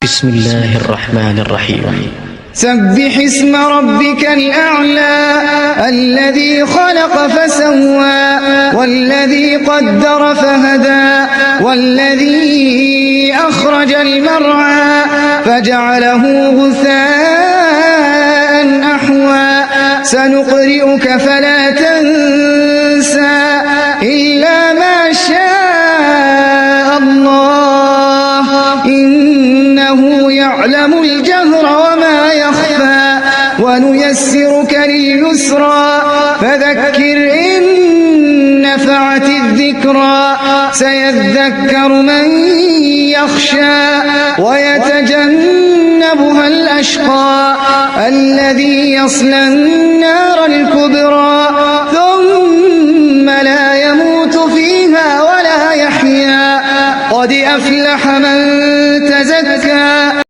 بسم الله الرحمن الرحيم. سبح اسم ربك الأعلى الذي خلق فسوى والذي قدر فهدى والذي أخرج المرعى فجعله غثاء أحوى سنقرئك فلا تنسى إلا ما شاء الله إنه يعلم الجهر وما يخفى ونيسرك لليسرى فذكر إن نفعت الذكرى سيذكر من يخشى ويتجنبها الأشقى الذي يصلى النار الكبرى ثم لا يموت فيها ولا يحيا قد أفلح من تزكى.